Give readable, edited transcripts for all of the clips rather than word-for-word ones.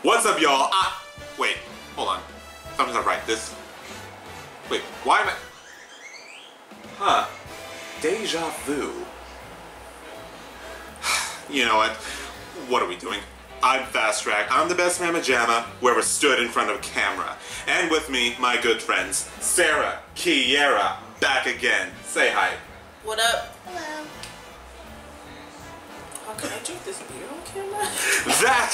What's up, y'all? Wait, hold on. Something's not right. Wait, why am I... Huh. Deja vu. You know what? What are we doing? I'm Fast Track. I'm the best mamma jamma who ever stood in front of a camera. And with me, my good friends, Sarah, Kiera, back again. Say hi. What up? Hello. Oh, can I drink this beer on camera? That...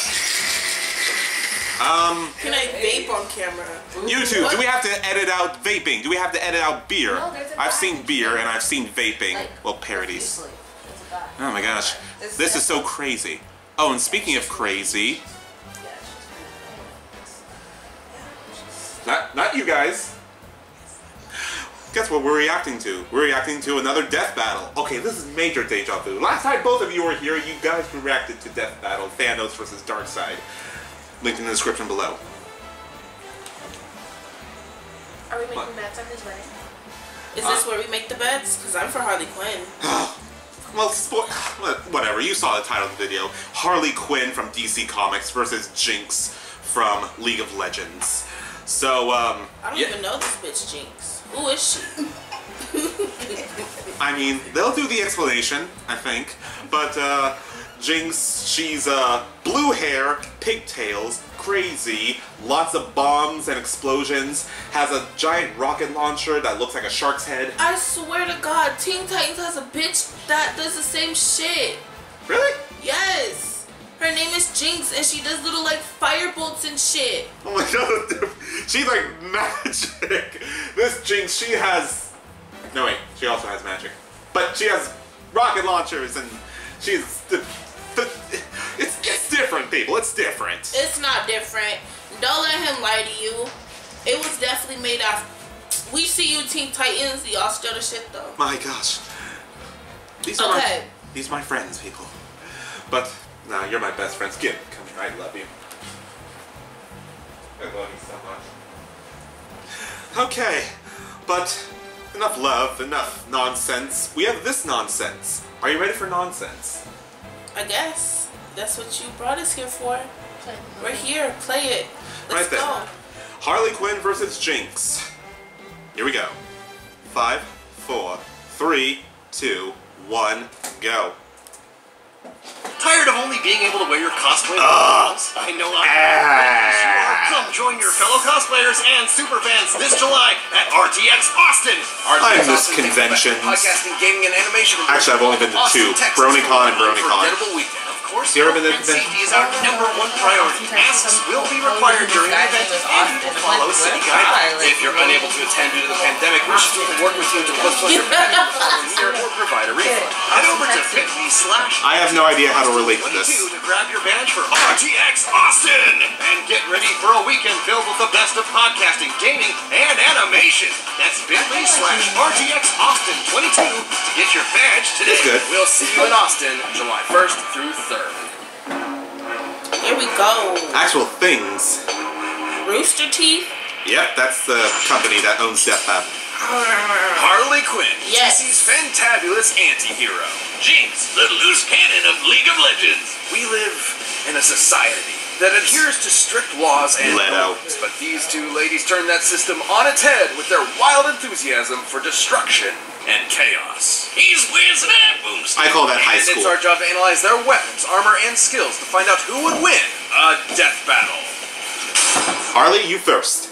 Can I vape on camera? YouTube, do we have to edit out vaping? Do we have to edit out beer? No, there's a I've guy. seen beer and I've seen vaping. Well, parodies. There's a guy. Oh my gosh. This is so crazy. Oh, and speaking of crazy... Not you guys. Guess what we're reacting to? We're reacting to another death battle. Okay, this is major deja vu. Last time both of you were here, you guys reacted to Death Battle, Thanos versus Darkseid. Linked in the description below. Are we making bets on his wedding? Is this where we make the bets? Because I'm for Harley Quinn. Well, whatever. You saw the title of the video. Harley Quinn from DC Comics versus Jinx from League of Legends. So, I don't even know this bitch Jinx. Who is she? I mean, they'll do the explanation, I think. But, Jinx, she's, blue hair, pigtails, crazy, lots of bombs and explosions, has a giant rocket launcher that looks like a shark's head. I swear to God, Teen Titans has a bitch that does the same shit. Really? Yes. Her name is Jinx, and she does little, like, fire bolts and shit. Oh my god, dude. She's like magic. This Jinx, she has... No, wait, she also has magic. But she has rocket launchers, and she's... It's different, people. It's different. It's not different. Don't let him lie to you. It was definitely made after. We see you, Teen Titans. Y'all still the shit, though. My gosh. These are my friends, people. But, nah, you're my best friends. Come here, I love you. I love you so much. Okay, but enough love, enough nonsense. We have this nonsense. Are you ready for nonsense? I guess. That's what you brought us here for. We're here. Play it. Let's Right then. go. Harley Quinn versus Jinx. Here we go. 5, 4, 3, 2, 1, go. Tired of only being able to wear your cosplay clothes? I know sure. Come join your fellow cosplayers and superfans this July at RTX Austin. I miss conventions. Podcasting, gaming, and animation. Actually, I've only been to two. BronyCon and BronyCon. Weekend. Of course, You ever been to health the and safety is our #1 priority. Masks will be required during the event, and you will follow city guidelines. If you're unable to attend due to the pandemic, we can work with you to postpone your year or provide a refund. Head over to bit.ly/ I have no idea how to relate to this. to grab your badge for RTX Austin and get ready for a weekend filled with the best of podcasting, gaming, and animation. That's bit.ly/ RTX Austin 22 to get your badge today. It's good. We'll see you in Austin July 1st through 3rd. Here we go. Actual things. Rooster Teeth. Yep, that's the company that owns Death Battle. Harley Quinn, Yes. DC's fantabulous anti-hero. Jinx, the loose cannon of League of Legends. We live in a society that adheres to strict laws and Leto. norms, but these two ladies turn that system on its head with their wild enthusiasm for destruction and chaos. He's whizzing at boomstick. I call that high And it's school. our job to analyze their weapons, armor, and skills to find out who would win a death battle. Harley, you first.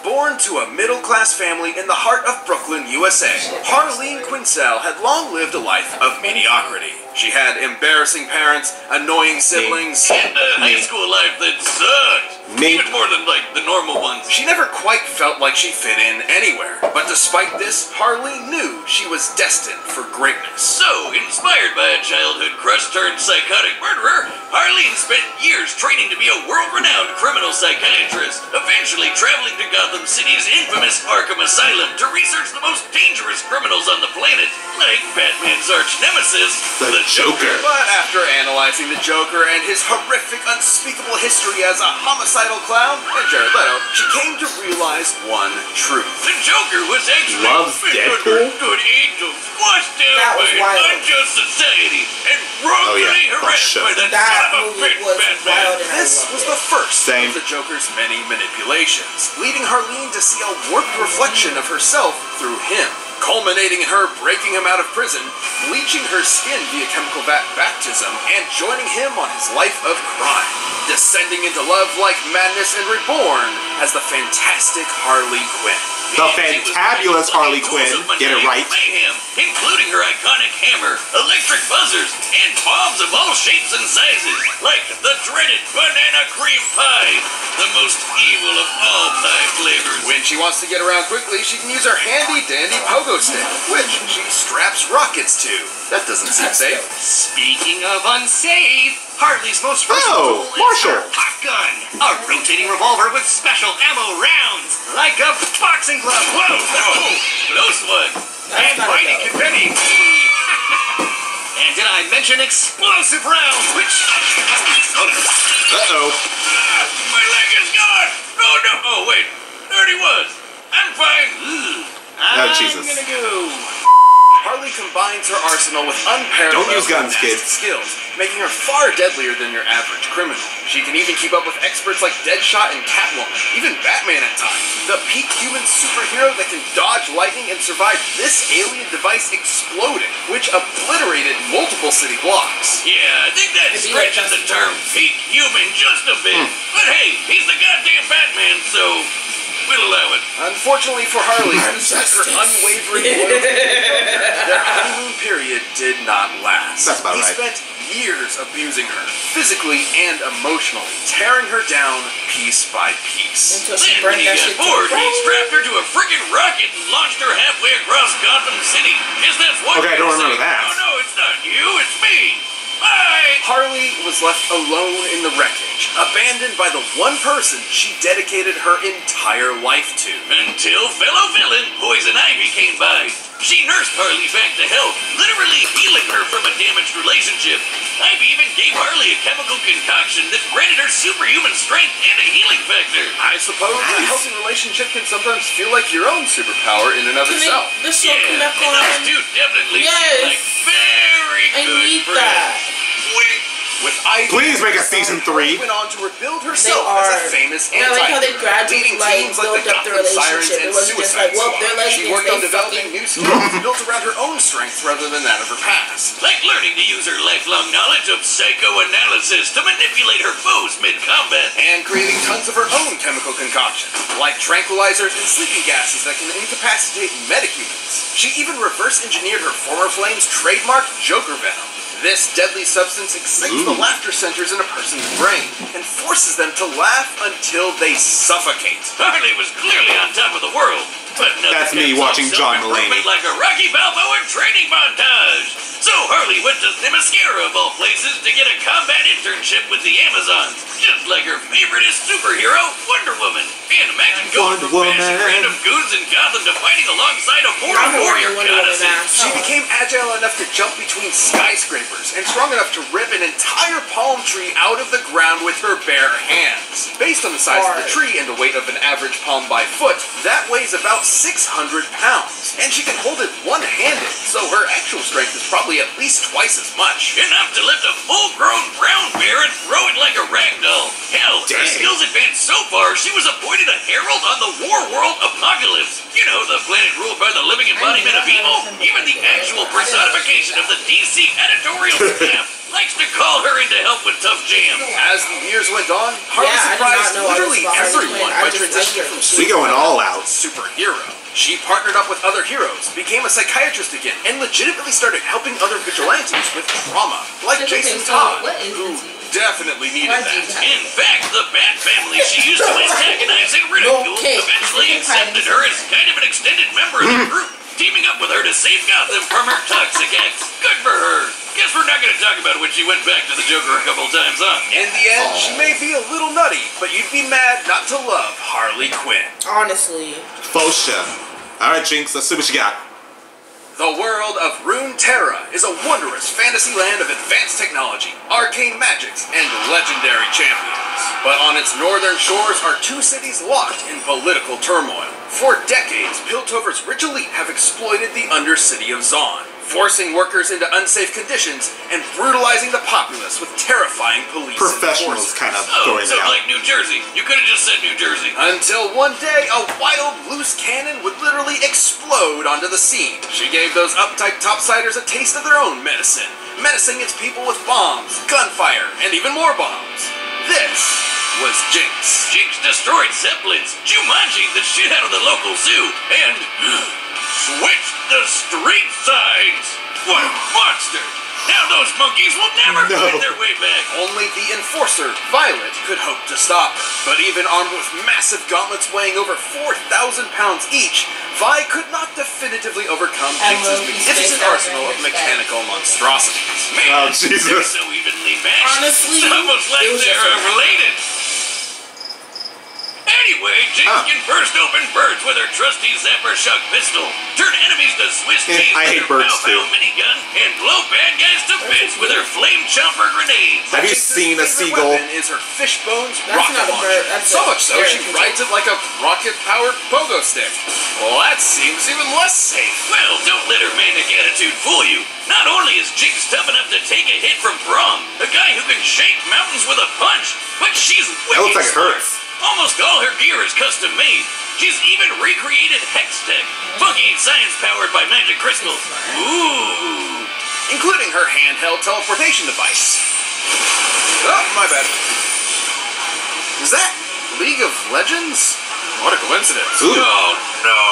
Born to a middle-class family in the heart of Brooklyn, USA, Harleen Quinzel had long lived a life of mediocrity. She had embarrassing parents, annoying siblings, And a high school life that sucked. Me. Even more than, like, the normal ones. She never quite felt like she fit in anywhere. But despite this, Harleen knew she was destined for greatness. So, inspired by a childhood crush turned psychotic murderer, Harleen spent years training to be a world-renowned criminal psychiatrist, eventually traveling to Gotham City's infamous Arkham Asylum to research the most dangerous criminals on the planet, like Batman's arch-nemesis, The Joker. But after analyzing the Joker and his horrific, unspeakable history as a homicidal clown, and Jared Leto, she came to realize one truth. The Joker was actually Loves Deadpool? good angels washed down That by was an wild. unjust society and wrongfully Oh, yeah. harassed Oh, by shit. that That son of a movie bitch was Batman. wild and I This Joker's many manipulations, leading Harleen to see a warped reflection of herself through him, culminating in her breaking him out of prison, bleaching her skin via chemical baptism, and joining him on his life of crime, descending into love like madness and reborn as the fantastic Harley Quinn. The fantabulous Harley Quinn. Get it right. Mayhem, including her iconic hammer, electric buzzers, and bombs of all shapes and sizes, like the dreaded banana cream pie, the most evil of all pie flavors. When she wants to get around quickly, she can use her handy-dandy pogo stick, which she straps rockets to. That doesn't seem safe. Speaking of unsafe, Harley's most versatile tool Marshall. is her pop gun, a rotating revolver with special ammo rounds, like a boxing glove. Whoa, close one. And mighty confetti. And did I mention explosive rounds, which... Uh-oh. My leg is gone. Oh, no. Oh, wait. There he was. I'm fine. I'm Jesus. gonna go. Harley combines her arsenal with unparalleled Don't use guns, gymnastic kids. skills, making her far deadlier than your average criminal. She can even keep up with experts like Deadshot and Catwoman, even Batman at times. The peak human superhero that can dodge lightning and survive this alien device exploding, which obliterated multiple city blocks. Yeah, I think that stretches the term peak human just a bit. But hey, he's the goddamn Batman, so we'll allow it. Unfortunately for Harley, despite her unwavering loyalty, their honeymoon period did not last. That's about He right. spent years abusing her, physically and emotionally, tearing her down piece by piece. Until she Then when burned he that got shit to bored, the he ground. strapped her to a friggin' rocket and launched her halfway across Gotham City. Guess that's one Okay, I way don't to remember say, that. Oh no, it's not you, it's me. Bye. Harley was left alone in the wreckage, abandoned by the one person she dedicated her entire life to. Until fellow villain Poison Ivy came by. She nursed Harley back to health, literally healing her from a damaged relationship. Ivy even gave Harley a chemical concoction that granted her superhuman strength and a healing factor. I suppose a healthy relationship can sometimes feel like your own superpower in and of Can they, itself. this show Yeah, can have and those two definitely seem like very I good need friends. that. Wink. With Ivy, Please make a season 3. Harley went on to rebuild herself They are. as a famous And I like how they anti-hero, gradually, leading like, teams like the built up their Gotham Sirens relationship. and It wasn't just Suicide like, well, Squad. they're lesbians, She worked on they developing fucking- new skills built around her own strength rather than that of her past. Like learning to use her lifelong knowledge of psychoanalysis to manipulate her foes mid-combat. And creating tons of her own chemical concoctions, like tranquilizers and sleeping gases that can incapacitate metahumans. She even reverse engineered her former flame's trademark Joker Venom. This deadly substance excites the laughter centers in a person's brain and forces them to laugh until they suffocate. Harley was clearly on top of the world, but nothing That's me kept watching up John self-improvement Mulaney. like a Rocky Balboa training montage. So Harley went to Themyscira of all places to get a combat internship with the Amazons, just like her favoriteest superhero, Wonder Woman. And imagine going Wonder from bashing Woman. random goons in Gotham to fighting alongside a I mortal heard warrior Wonder Woman goddesses. ass. She became agile enough to jump between skyscrapers and strong enough to rip an entire palm tree out of the ground with her bare hands. Based on the size of the tree and the weight of an average palm by foot, that weighs about 600 pounds. And she can hold it one-handed, so her actual strength is probably at least twice as much. Enough to lift a full-grown brown bear and throw it like a rag doll. Hell, her Dang. skills advanced so far, she was appointed a herald on the War World Apocalypse. You know, the planet ruled by the living embodiment of evil. Even the actual personification of the DC editorial staff likes to call her in to help with tough jam. As the years went on, Harley Yeah, I did not surprised know I was literally behind everyone Quinn. I by just transitioning like from We going all out. superhero. She partnered up with other heroes, became a psychiatrist again, and legitimately started helping other vigilantes with trauma, like Jason Todd, who definitely needed that. In fact, the Bat Family she used to antagonize and ridicule Okay. eventually accepted her as kind of an extended member of the group, teaming up with her to save Gotham from her toxic ex. Good for her. Guess we're not going to talk about when she went back to the Joker a couple times, huh? In the end, she may be a little nutty, but you'd be mad not to love Harley Quinn. Honestly. Fosha. Alright, Jinx, let's see what you got. The world of Runeterra is a wondrous fantasy land of advanced technology, arcane magics, and legendary champions. But on its northern shores are two cities locked in political turmoil. For decades, Piltover's rich elite have exploited the undercity of Zaun, forcing workers into unsafe conditions and brutalizing the populace with terrifying police Professionals enforcement. kind of Oh, throwing so it out. like New Jersey. You could have just said New Jersey. Until one day, a wild, loose cannon would literally explode onto the scene. She gave those uptight topsiders a taste of their own medicine, menacing its people with bombs, gunfire, and even more bombs. This was Jinx. Jinx destroyed Zeppelins, Jumanji the shit out of the local zoo, and switched the street signs. What a monster! Now those monkeys will never find their way back. Only the enforcer, Violet, could hope to stop her. But even armed with massive gauntlets weighing over 4,000 pounds each, Vi could not definitively overcome Jinx's magnificent arsenal of mechanical monstrosities. Man, Oh, Jesus. they're so evenly matched. Honestly, it's almost like it was they're just a- related. Anyway, Jinx can burst open birds with her trusty Zapper Shock pistol, turn enemies to Swiss cheese I hate with her birds, Pow Pow too. minigun, and blow bad guys to bits with her Flame Chomper grenades. Have you Jinx's seen a favorite seagull? weapon is her fishbones That's rocket not a launcher. bird, that's So a much so, she parrot. rides it like a rocket-powered pogo stick. Well, that seems even less safe. Well, don't let her manic attitude fool you. Not only is Jinx tough enough to take a hit from Braum, a guy who can shake mountains with a punch, but she's wicked looks like it smart. hurts. Almost all her gear is custom made. She's even recreated Hextech, funky science powered by magic crystals. Ooh. Including her handheld teleportation device. Oh, my bad. Is that League of Legends? What a coincidence. Ooh. Oh no.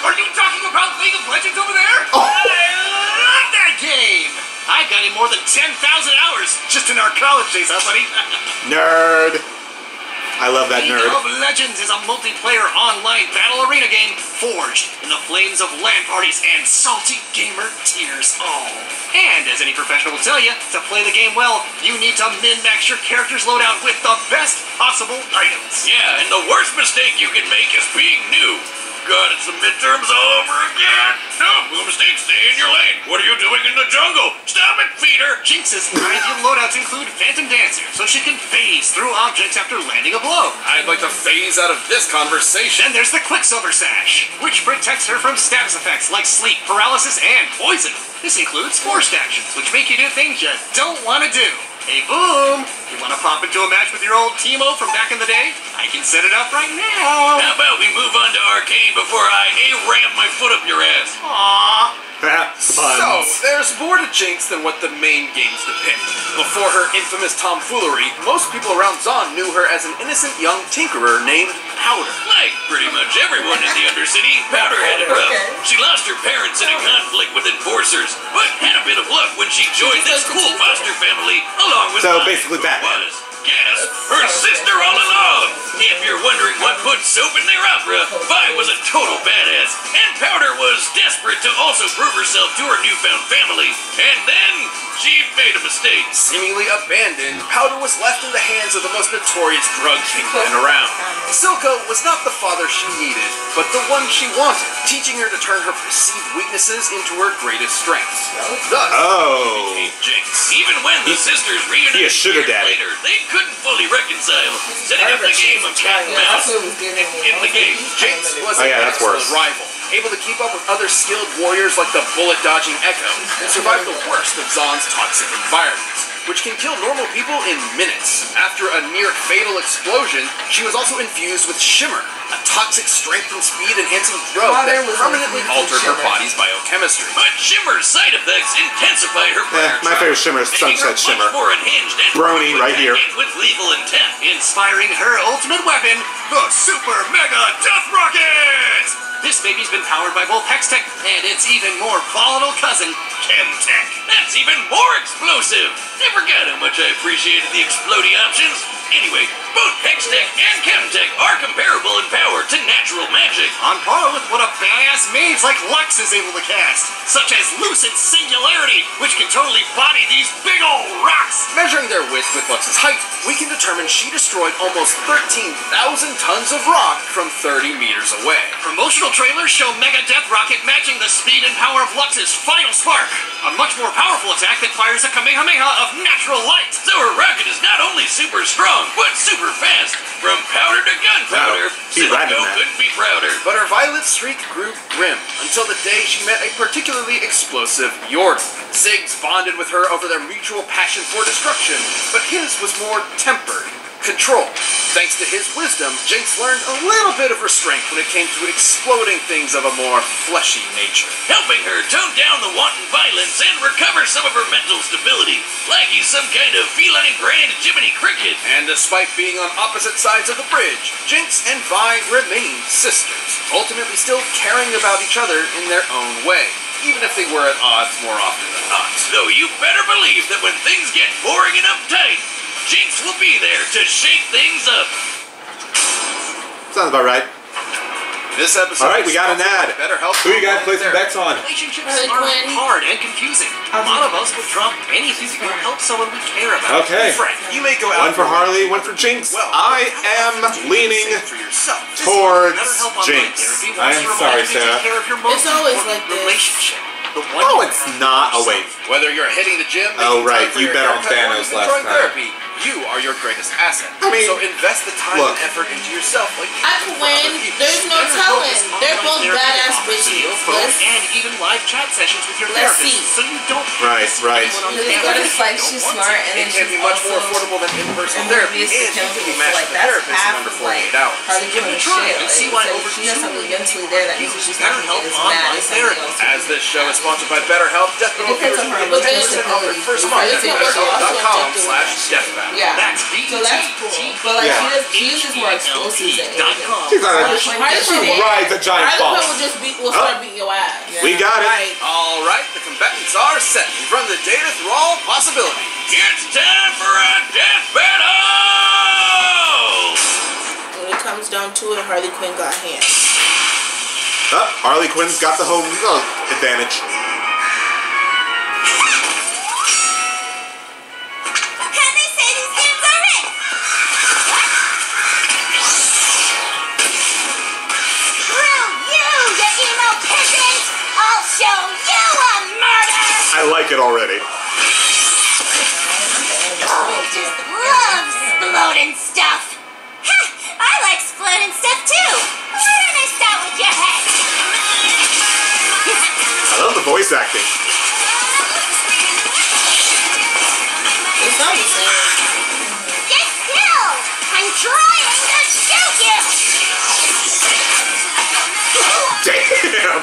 Are you talking about League of Legends over there? Oh. I love that game! I got in more than 10,000 hours just in our college days, huh, buddy? Nerd. I love that League nerd. of Legends is a multiplayer online battle arena game forged in the flames of LAN parties and salty gamer tears. Oh. And as any professional will tell you, to play the game well, you need to min-max your character's loadout with the best possible items. Yeah, and the worst mistake you can make is being new. God, it's the midterms all over again. No, boomstick, stay in your lane. What are you doing in the jungle? Stop it, feeder. Jinx's ideal loadouts include Phantom Dancer, so she can phase through objects after landing a blow. I'd like to phase out of this conversation. Then there's the Quicksilver Sash, which protects her from status effects like sleep, paralysis, and poison. This includes forced actions, which make you do things you don't want to do. Hey, Boom! You want to pop into a match with your old Teemo from back in the day? I can set it up right now. How about we move on to Arcane before I ram my foot up your ass? Aww. So, Puns. there's more to Jinx than what the main games depict. Before her infamous tomfoolery, most people around Zaun knew her as an innocent young tinkerer named Powder. Like pretty much everyone in the Undercity, Powder had it rough. She lost her parents in a conflict with enforcers, but had a bit of luck when she joined this cool foster family along with So mine, basically who Batman. was, yes, her sister all along. If you're wondering what put soap in their opera, Vi was a total badass, and Powder was desperate to also prove herself to her newfound family. And then she made a mistake. Seemingly abandoned, Powder was left in the hands of the most notorious drug kingpin around. Silco was not the father she needed, but the one she wanted, teaching her to turn her perceived weaknesses into her greatest strengths. Thus, Oh. Became Jinx. Even when the sisters reunited He a sugar years daddy. later, they couldn't fully reconcile, setting up the game of cat and mouse. In the game, Jinx was Oh, an yeah, that's excellent worse. rival, able to keep up with other skilled warriors like the bullet-dodging Echo, and survive the worst of Zaun's toxic environments, which can kill normal people in minutes. After a near-fatal explosion, she was also infused with Shimmer, a toxic strength and speed-enhancing drug that permanently altered her body's biochemistry. But Shimmer's side effects intensify her My favorite Shimmer is making her Sunset Shimmer. much more unhinged and Brony right here. with lethal intent. Inspiring her ultimate weapon, the Super Mega Death Rocket! This baby's been powered by both Hextech and its even more volatile cousin, Chemtech. That's even more explosive. I forgot how much I appreciated the exploding options. Anyway, both Hextech and Chemtech are comparable in power to natural magic. On par with what a badass mage like Lux is able to cast, such as Lucid Singularity, which can totally body these big old rocks. Measuring their width with Lux's height, we can determine she destroyed almost 13,000 tons of rock from 30 meters away. Promotional trailers show Mega Death Rocket matching the speed and power of Lux's Final Spark, a much more powerful attack that fires a Kamehameha of natural light. So her rocket is not only super strong, but super fast. From powder to gunpowder, Wow, he's riding Silco that. couldn't be prouder. But her Violet's streak grew grim until the day she met a particularly explosive Yordle. Ziggs bonded with her over their mutual passion for destruction, but his was more tempered, controlled. Thanks to his wisdom, Jinx learned a little bit of restraint when it came to exploding things of a more fleshy nature. Helping her tone down the wanton violence and recover some of her mental stability, like he's some kind of feline grand Jiminy Cricket. And despite being on opposite sides of the bridge, Jinx and Vi remained sisters, ultimately still caring about each other in their own way, even if they were at odds more often than not. So you better believe that when things get boring and uptight, Jinx will be there to shake things up. Sounds about right. This episode. All right, we got an ad. BetterHelp. Who you guys placing bets on? Relationships Harley are Quinn. hard and confusing. A lot of us would drop anything to help someone we care about. Okay. Frank, you may go out. One for Harley, one for Jinx. Well, I am leaning for yourself. towards BetterHelp Online Jinx. Therapy I wants am to sorry, remind you to Sarah. take care of your most It's always important like this. relationship. The one No, you it's have not. with Oh, wait. yourself. Whether you're hitting the gym, Oh, making right. time for You your bet on haircut, or Thanos even last joining time. therapy, you are your greatest asset. I mean, so invest the time look. and effort into yourself. Like you I do could for win. other people. There's no BetterHelp telling. is They're online both therapy that badass offers video, bitches. phone, Let's- and even live chat sessions with your Let's therapist. see. So you don't Right, right. But it's like she's smart and then It can be she's much more also affordable than in-person therapy, oblivious to and you can be chemicals. matched Like with a that's therapist in half under of 48 like hours. Harley Give Quinn it a shit. try and Like, see why so over she has 2 something million mentally there that means use she's not BetterHelp as mad online as something therapy. else. As this show is sponsored by BetterHelp, Death It depends on her But then- 10% off your first month at But it's also BetterHelp.com/deathbattle. Yeah. That's So that's cool. But like Yeah. she uses more explosives than anything. She's not Harley a, Quinn Harley just Quinn she will- rides a giant Harley ball. Quinn will start beating your ass. We got it. Right. All right, the combatants are set. You've run the data through all possibilities. It's time for a death battle! When it comes down to it, Harley Quinn got hands. Oh, Harley Quinn's got the home advantage. And they say these games are in. Screw you, you emo peasant! I'll show you a murder! I like it already. Love exploding stuff. Ha! I like exploding stuff too. Why don't I start with your head? I love the voice acting. It sounds the same. Get still! I'm trying to shoot you! Damn!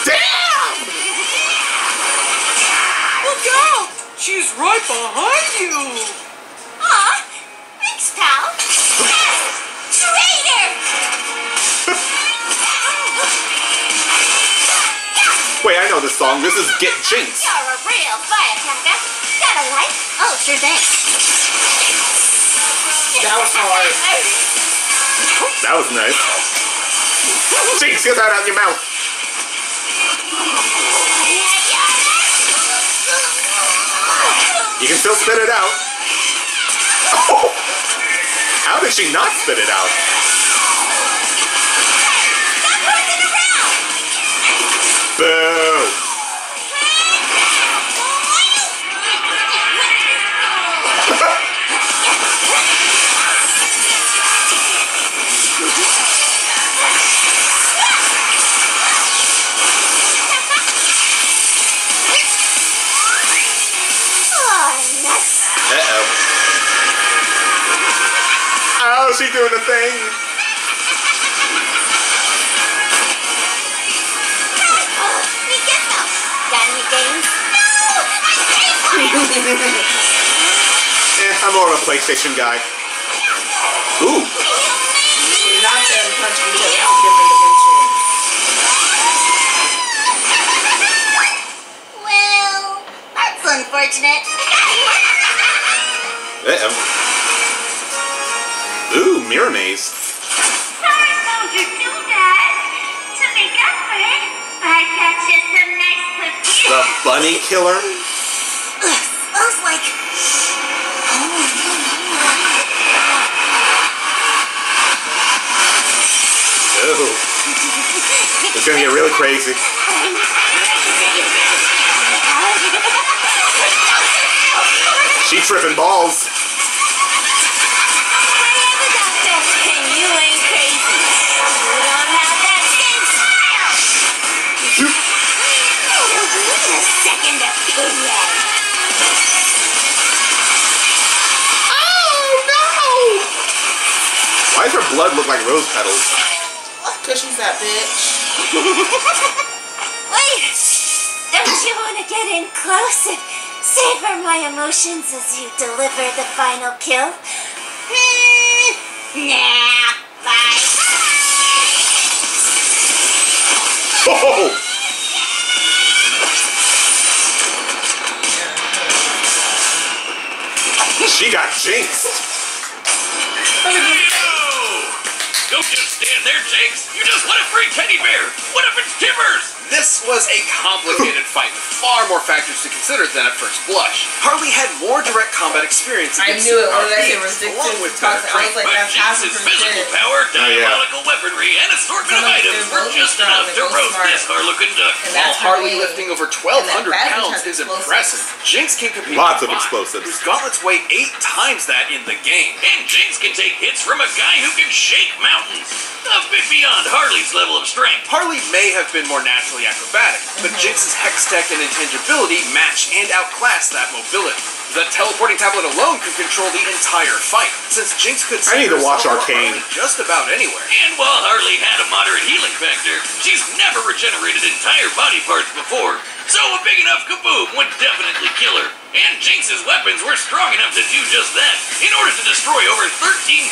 Damn! Look out! She's right behind you! Aw, thanks, pal. Traitor! Wait, I know this song. This is Get Jinx. You're a real firecracker. Got a light? Oh, sure, thanks. That was hard. That was nice. Jinx, get that out of your mouth. You can still spit it out. Oh! How did she not spit it out? Stop horsing around! Boo! Oh, nuts. Uh-oh. Oh, she's doing the thing. Me get them. Got any games? No! I hate them! I'm more of a PlayStation guy. Ooh. You're not there in punch because it's a different dimension. Well, that's unfortunate. Uh-oh. Ooh, mirror maze. Sorry, soldier, do that. To make up for it, I got you some nice perfume. The bunny killer? Smells like... Ooh. It's gonna get really crazy. She tripping balls. I am a doctor, and you ain't crazy. blood look like rose petals? Cause she's that bitch. Wait! Don't you want to get in close and savor my emotions as you deliver the final kill? Nah, bye. Oh! She got jinxed. No! Don't just stand there, Jinx. You just let a free teddy bear. What if it's Timbers? This was a complicated fight with far more factors to consider than at first blush. Harley had more direct combat experience I against knew it. our What did I say? beings, Ridiculous. along with I better was like, But that's half Jinx's of physical shit. power, Oh, yeah. diabolical weaponry, and assortment of Some of items they're were really just strong, enough they to go roast smart. this Harlequin duck. And While that's her Harley way. lifting over And 1,200 that pounds has is explosives. impressive, Jinx can compete Lots of with Vi, explosives. whose gauntlets weigh 8 times that in the game. And Jinx can take hits from a guy who can shake mountains. A bit beyond Harley's level of strength. Harley may have been more naturally acrobatic, but Jinx's hex tech and intangibility match and outclass that mobility. The teleporting tablet alone could control the entire fight, since Jinx could I need to watch herself Arcane. just about anywhere. And while Harley had a moderate healing factor, she's never regenerated entire body parts before. So a big enough kaboom would definitely kill her. And Jinx's weapons were strong enough to do just that. In order to destroy over 13,000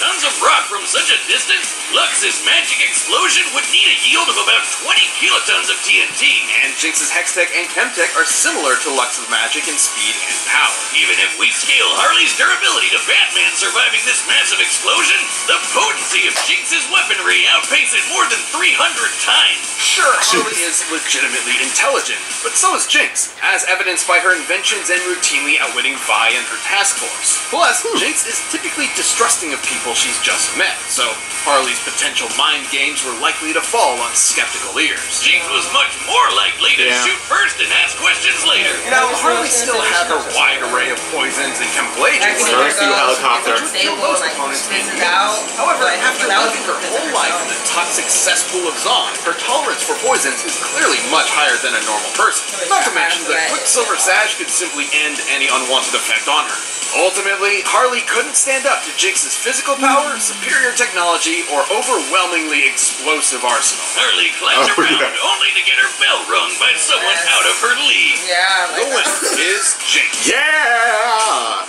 tons of rock from such a distance, Lux's magic explosion would need a yield of about 20 kilotons of TNT. And Jinx's hex tech and chem tech are similar to Lux's magic in speed and power. Even if we scale Harley's durability to Batman surviving this massive explosion, the potency of Jinx's weaponry outpaces more than 300 times. Sure, Harley is legitimately intelligent, but so is Jinx, as evidenced by her inventions and routinely outwitting Vi and her task force. Plus, Jinx is typically distrusting of people she's just met, so Harley's potential mind games were likely to fall on skeptical ears. Jinx was much more likely to Yeah. shoot first and ask questions later. Now, Harley still had her wide array of poisons and chemical agents. Rescue helicopter. Kill most opponents in the game. However, after living her whole life in the toxic cesspool of Zon, her tolerance for poisons is clearly much higher than a normal person. Not to mention that Quicksilver Sash could simply end any unwanted effect on her. Ultimately, Harley couldn't stand up to Jinx's physical power, superior technology, or overwhelmingly explosive arsenal. Harley clapped Oh, around yeah. only to get her bell rung by someone out of her league. Yeah, The like winner is Jinx. Yeah!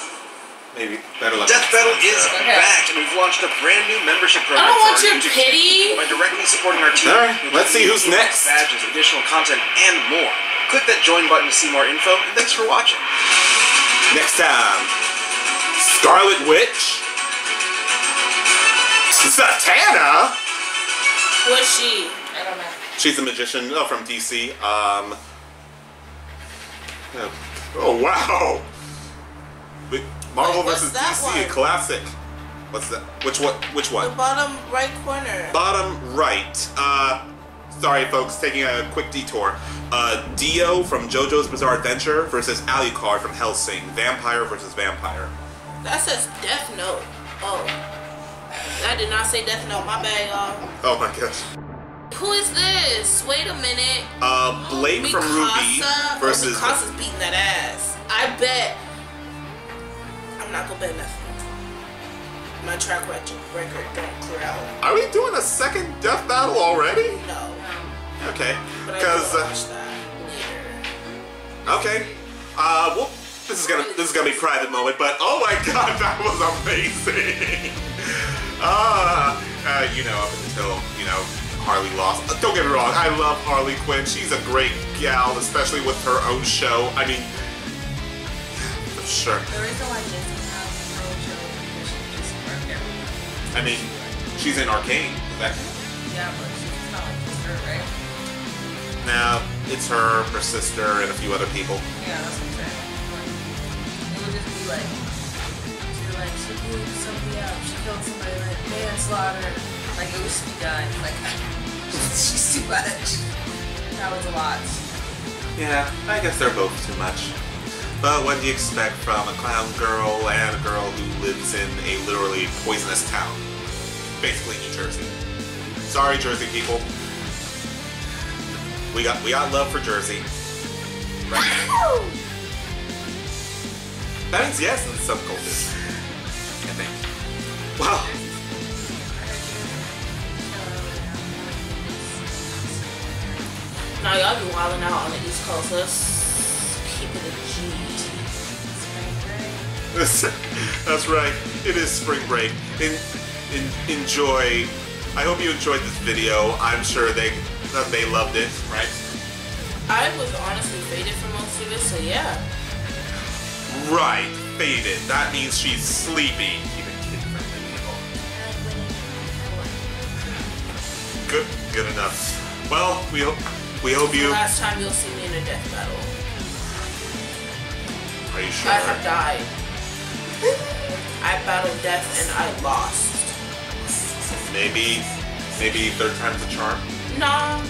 Maybe better luck. Death Battle is Okay. back, and we've launched a brand new membership I program don't for want our your YouTube pity. by directly supporting our team. Alright, with let's see who's exclusive next. Badges, additional content, and more. Click that join button to see more info, and thanks for watching. Next time, Scarlet Witch. Satana. Was she? I don't know. She's a magician from DC. Oh wow. Wait, Marvel Wait, what's vs. that DC, one? a classic. What's that? Which The one? bottom right corner. Bottom right. Sorry, folks, taking a quick detour. Dio from JoJo's Bizarre Adventure versus Alucard from Hellsing. Vampire versus vampire. That says Death Note. Oh. That did not say Death Note. My bad, y'all. Oh my gosh. Who is this? Wait a minute. Blade from Ruby versus. Mikasa's beating that ass. I bet. I'm not gonna bet nothing. My track record don't clear out. Are we doing a second death battle already? No. Okay. But I Because. will watch that later. Okay. Well, this is gonna be a private moment, but oh my god, that was amazing. Up until Harley lost. Don't get me wrong, I love Harley Quinn. She's a great gal, especially with her own show. I mean, for sure. The reason why Disney has no show is she just worked everything. I mean, she's in Arcane. Is that? Yeah, but she's not like just her, right? Nah, it's her sister, and a few other people. Yeah, that's what I'm saying. Like, it would just be like, she blew somebody up, she killed somebody, like, manslaughter. Like, it was to be done. Like, she's too much. That was a lot. Yeah, I guess they're both too much. But what do you expect from a clown girl and a girl who lives in a literally poisonous town? Basically New Jersey. Sorry, Jersey people. We got love for Jersey. Right? That means yes in some cultures. I think. Wow. Now y'all be wilding out on the East Coast. Let's keep it a G. That's right. It is spring break. Enjoy. I hope you enjoyed this video. I'm sure they loved it, right? I was honestly faded for most of it, so yeah. Right, faded. That means she's sleepy. Even kid-friendly people. Good enough. Well, we hope you. Last time you'll see me in a death battle. Are you sure? I have died. I battled death and I lost. Maybe third time's a charm. Nah.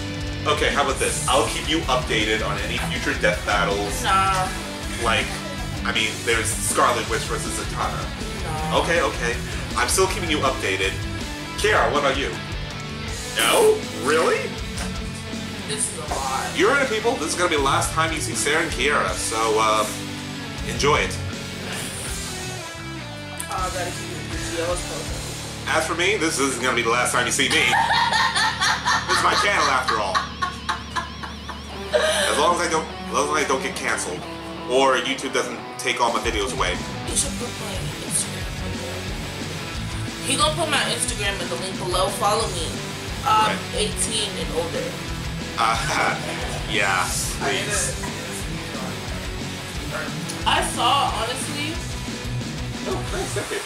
Okay, how about this? I'll keep you updated on any future death battles. Nah. Like, I mean, there's Scarlet Witch versus Zatanna. No. Okay. I'm still keeping you updated. Kiara, what about you? No? Really? This is a lot. You heard it, people. This is gonna be the last time you see Sarah and Kiara, so enjoy it. I gotta keep it PG. I was posting. As for me, this isn't gonna be the last time you see me. This is my channel, after all. As long as I don't get canceled, or YouTube doesn't take all my videos away. You should put my Instagram in there. He gonna put my Instagram in the link below. Follow me. Right. 18 and older. Yeah, please. I saw, honestly. Oh, nice. Okay.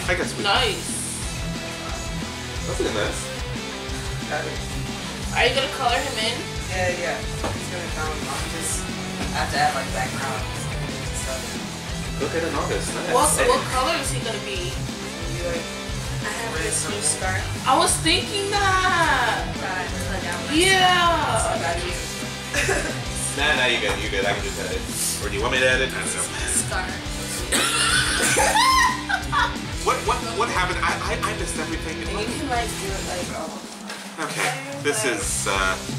I guess we. Nice. That's really nice. Are you gonna color him in? Yeah. He's gonna come. I'm just have to add like background and stuff. Look at an August. Nice. What color is he gonna be? I have this new scarf. I was thinking that. Cut down my Yeah. I got you. Nah, you good. I can just edit. Or do you want me to edit? I don't know. scarf. What happened? I missed everything. And you can like do it like Okay, this is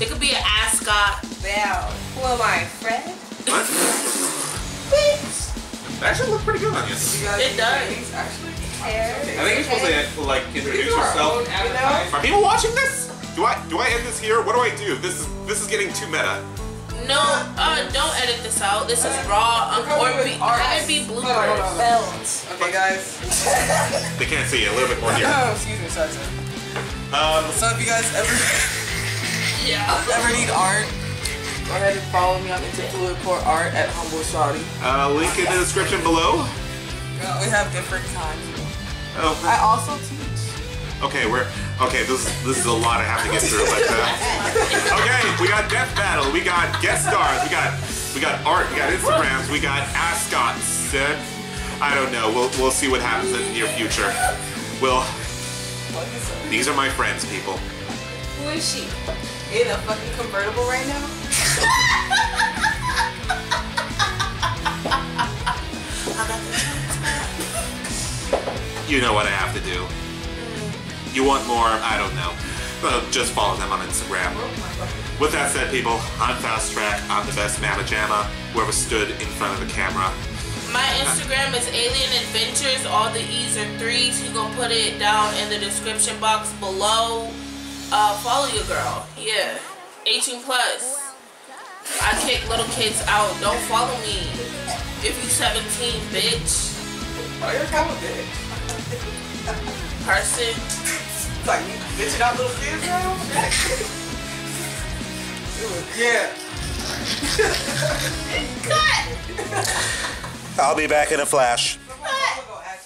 It could be an ascot. wow. Who am I, Fred? what? Bitch. That actually look pretty good on you. You guys It do does. things, actually. Hair. I think you're supposed to like introduce yourself. Are people watching this? Do I end this here? What do I do? This is getting too meta. No, don't edit this out. This is raw. Or have it be bloopers. Belts. Okay, guys. They can't see it. A little bit more here. Oh, excuse me, sorry. So if you guys ever need art, go ahead and follow me on Fluid Core Art at Humble Shawty. Link in the description below. We have different times. Oh. I also teach. Okay. This is a lot I have to get through. But okay, we got Death Battle, we got guest stars, we got art, we got Instagrams, we got ascots. I don't know. We'll see what happens in the near future. These are my friends, people. Who is she? In a fucking convertible right now? You know what I have to do. You want more? I don't know. Just follow them on Instagram. With that said, people, I'm Fast Track. I'm the best Mamma Jamma who ever stood in front of the camera. My Instagram is Alien Adventures. All the E's are 3s. You gonna put it down in the description box below. Follow your girl. Yeah. 18 plus. I kick little kids out. Don't follow me. If you 17, bitch. Oh, you're kind of big. Person. Like, you bitching out little kids now? Yeah. I'll be back in a flash.